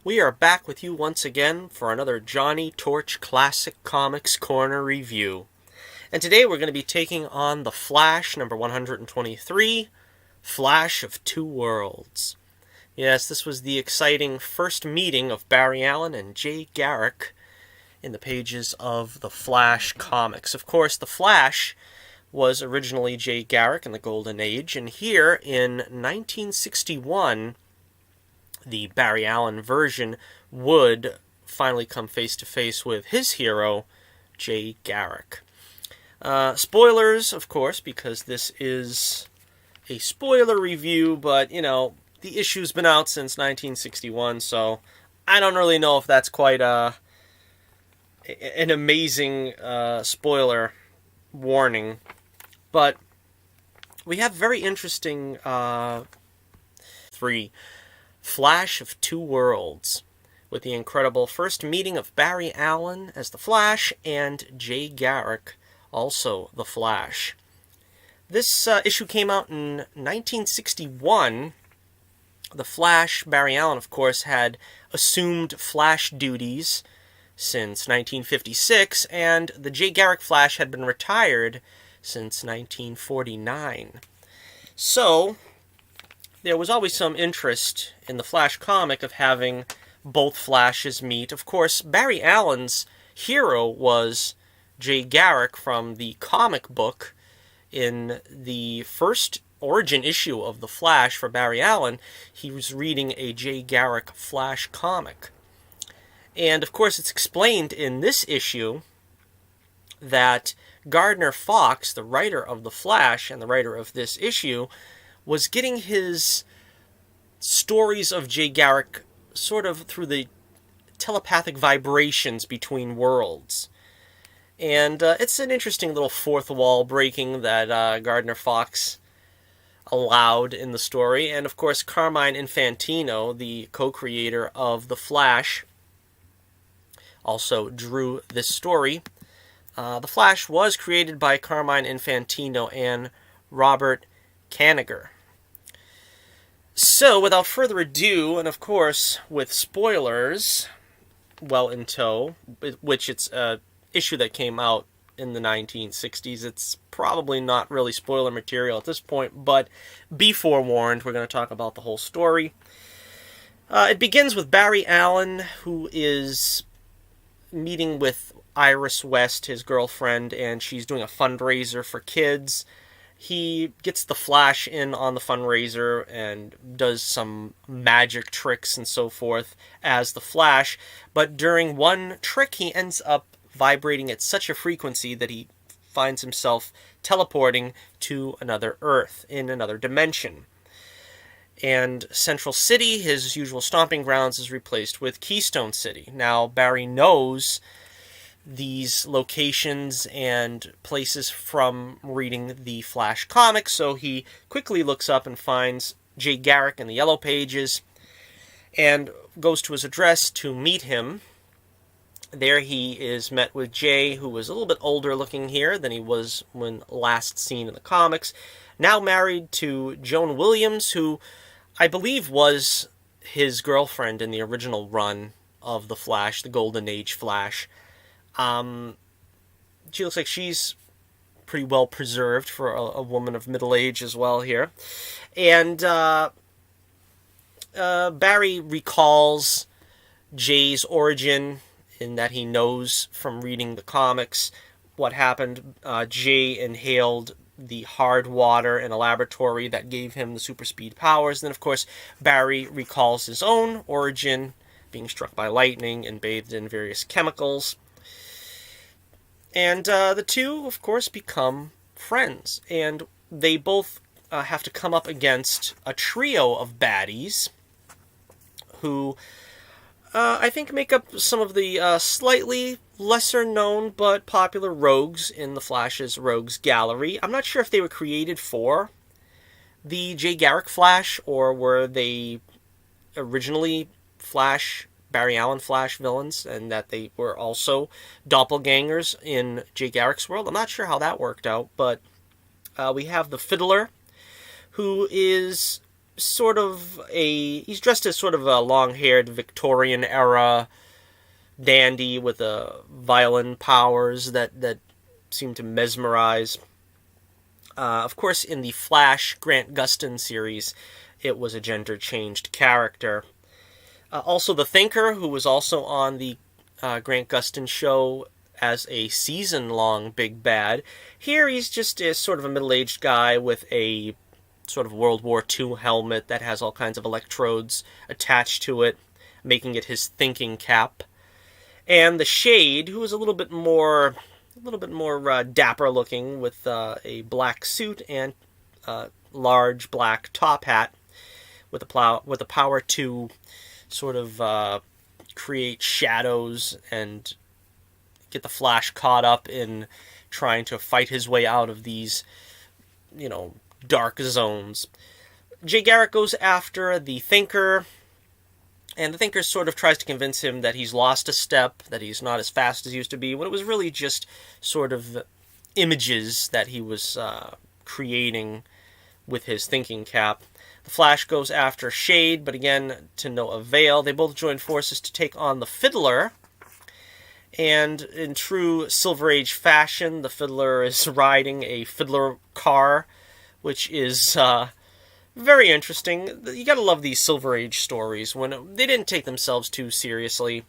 We are back with you once again for another Johnnie Torch Classic Comics Corner review. And today we're going to be taking on The Flash, number 123, Flash of Two Worlds. Yes, this was the exciting first meeting of Barry Allen and Jay Garrick in the pages of The Flash comics. Of course, The Flash was originally Jay Garrick in the Golden Age, and here in 1961, the Barry Allen version would finally come face-to-face with his hero, Jay Garrick. Spoilers, of course, because this is a spoiler review, but, the issue's been out since 1961, so I don't really know if that's quite an amazing spoiler warning. But we have very interesting Flash of Two Worlds, with the incredible first meeting of Barry Allen as the Flash and Jay Garrick, also the Flash. This issue came out in 1961. The Flash, Barry Allen, of course, had assumed Flash duties since 1956, and the Jay Garrick Flash had been retired since 1949. So there was always some interest in the Flash comic of having both Flashes meet. Of course, Barry Allen's hero was Jay Garrick from the comic book. In the first origin issue of The Flash for Barry Allen, he was reading a Jay Garrick Flash comic. And, of course, it's explained in this issue that Gardner Fox, the writer of The Flash and the writer of this issue, was getting his stories of Jay Garrick sort of through the telepathic vibrations between worlds. And it's an interesting little fourth wall breaking that Gardner Fox allowed in the story. And, of course, Carmine Infantino, the co-creator of The Flash, also drew this story. The Flash was created by Carmine Infantino and Robert Kanigher. So, without further ado, and of course, with spoilers well in tow, which it's an issue that came out in the 1960s, it's probably not really spoiler material at this point, but be forewarned, we're going to talk about the whole story. It begins with Barry Allen, who is meeting with Iris West, his girlfriend, and she's doing a fundraiser for kids. He gets the Flash in on the fundraiser and does some magic tricks and so forth as the Flash, but during one trick he ends up vibrating at such a frequency that he finds himself teleporting to another Earth, in another dimension. And Central City, his usual stomping grounds, is replaced with Keystone City. Now, Barry knows these locations and places from reading the Flash comics, so he quickly looks up and finds Jay Garrick in the Yellow Pages and goes to his address to meet him. There he is met with Jay, who was a little bit older looking here than he was when last seen in the comics, now married to Joan Williams, who I believe was his girlfriend in the original run of the Flash, the Golden Age Flash. She looks like she's pretty well preserved for a woman of middle age as well here. And Barry recalls Jay's origin in that he knows from reading the comics what happened. Jay inhaled the hard water in a laboratory that gave him the super speed powers. Then, of course, Barry recalls his own origin, being struck by lightning and bathed in various chemicals. And the two, of course, become friends. And they both have to come up against a trio of baddies who I think make up some of the slightly lesser-known but popular rogues in the Flash's Rogues Gallery. I'm not sure if they were created for the Jay Garrick Flash, or were they originally Barry Allen Flash villains, and that they were also doppelgangers in Jay Garrick's world. I'm not sure how that worked out, but we have the Fiddler, who is he's dressed as sort of a long-haired Victorian era dandy with violin powers that seem to mesmerize. Of course, in the Flash Grant Gustin series, it was a gender-changed character. Also, the Thinker, who was also on the Grant Gustin show as a season-long big bad. Here, he's just sort of a middle-aged guy with a sort of World War II helmet that has all kinds of electrodes attached to it, making it his thinking cap. And the Shade, who is a little bit more dapper looking, with a black suit and large black top hat, with the power to sort of create shadows and get the Flash caught up in trying to fight his way out of these, dark zones. Jay Garrick goes after the Thinker, and the Thinker sort of tries to convince him that he's lost a step, that he's not as fast as he used to be, when it was really just sort of images that he was creating with his thinking cap. The Flash goes after Shade, but again, to no avail. They both join forces to take on the Fiddler, and in true Silver Age fashion, the Fiddler is riding a Fiddler car, which is very interesting. You gotta love these Silver Age stories when they didn't take themselves too seriously,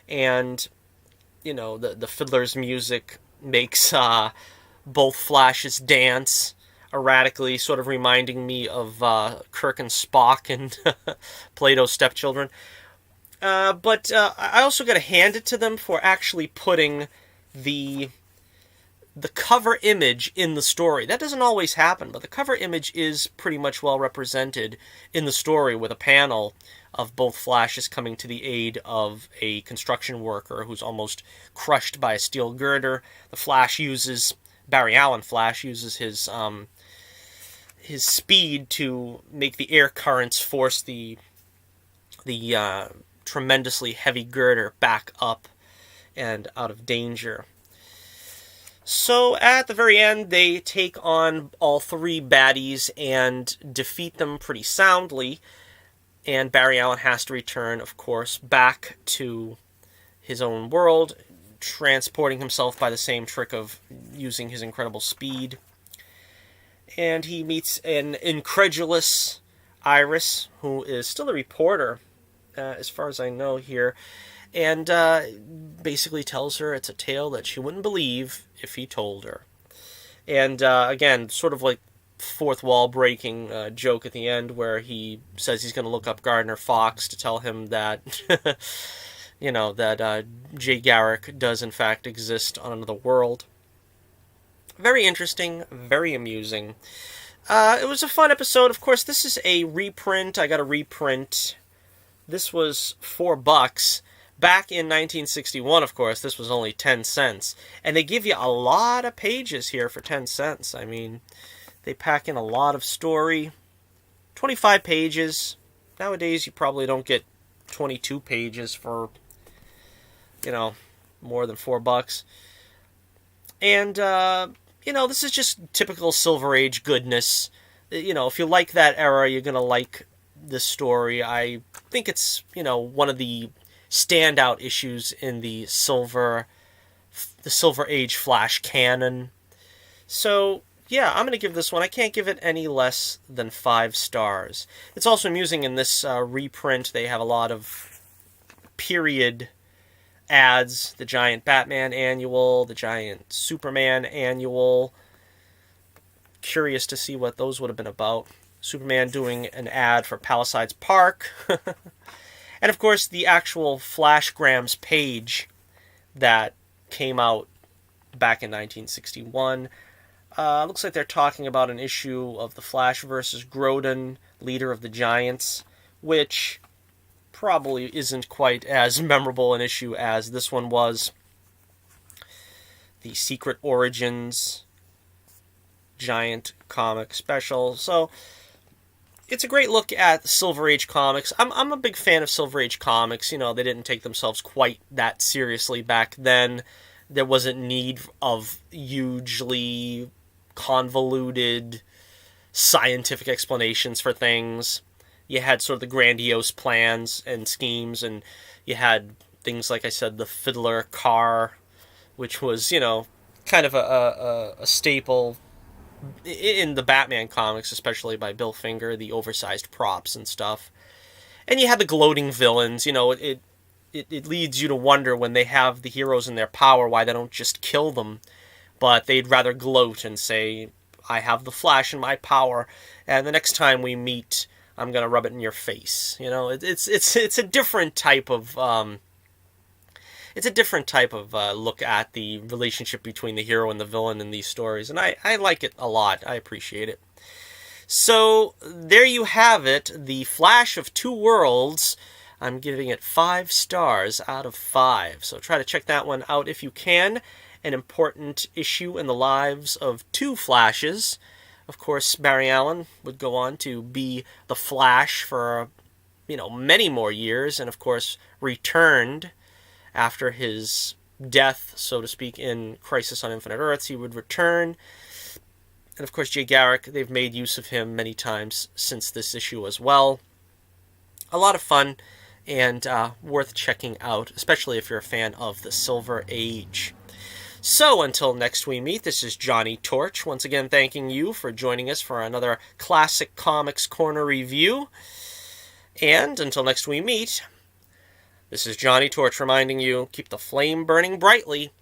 and the Fiddler's music makes both Flashes dance erratically, sort of reminding me of Kirk and Spock and Plato's Stepchildren. But I also got to hand it to them for actually putting the cover image in the story. That doesn't always happen, but the cover image is pretty much well represented in the story, with a panel of both Flashes coming to the aid of a construction worker who's almost crushed by a steel girder. Barry Allen Flash uses his speed to make the air currents force the tremendously heavy girder back up and out of danger. So at the very end, they take on all three baddies and defeat them pretty soundly, and Barry Allen has to return, of course, back to his own world, transporting himself by the same trick of using his incredible speed. And he meets an incredulous Iris, who is still a reporter, as far as I know here, and basically tells her it's a tale that she wouldn't believe if he told her. And again, sort of like fourth wall breaking joke at the end, where he says he's going to look up Gardner Fox to tell him that that Jay Garrick does in fact exist on another world. Very interesting, very amusing. It was a fun episode. Of course, this is a reprint. I got a reprint. This was $4. Back in 1961, of course, this was only 10 cents. And they give you a lot of pages here for 10 cents. I mean, they pack in a lot of story. 25 pages. Nowadays, you probably don't get 22 pages for, more than $4. And, this is just typical Silver Age goodness. If you like that era, you're going to like this story. I think it's, one of the standout issues in the Silver Age Flash canon. So, yeah, I'm going to give this one, I can't give it any less than 5 stars. It's also amusing in this reprint. They have a lot of period ads, the Giant Batman annual, the Giant Superman annual. Curious to see what those would have been about. Superman doing an ad for Palisades Park. And of course, the actual Flashgrams page that came out back in 1961. Looks like they're talking about an issue of the Flash versus Grodin, leader of the Giants, which probably isn't quite as memorable an issue as this one was. The Secret Origins Giant comic special. So, it's a great look at Silver Age comics. I'm a big fan of Silver Age comics. They didn't take themselves quite that seriously back then. There wasn't need of hugely convoluted scientific explanations for things. you had sort of the grandiose plans and schemes, and you had things like I said, the Fiddler car, which was, kind of a staple in the Batman comics, especially by Bill Finger, the oversized props and stuff. And you had the gloating villains. It leads you to wonder when they have the heroes in their power why they don't just kill them, but they'd rather gloat and say, I have the Flash in my power, and the next time we meet, I'm gonna rub it in your face. It's a different type of look at the relationship between the hero and the villain in these stories, and I like it a lot. I appreciate it. So there you have it, The Flash of Two Worlds. I'm giving it 5 stars out of 5. So try to check that one out if you can. An important issue in the lives of two Flashes. Of course, Barry Allen would go on to be the Flash for, many more years, and of course returned after his death, so to speak, in Crisis on Infinite Earths. He would return. And of course, Jay Garrick, they've made use of him many times since this issue as well. A lot of fun and worth checking out, especially if you're a fan of the Silver Age. So, until next we meet, this is Johnny Torch, once again thanking you for joining us for another Classic Comics Corner review. And until next we meet, this is Johnny Torch reminding you, keep the flame burning brightly,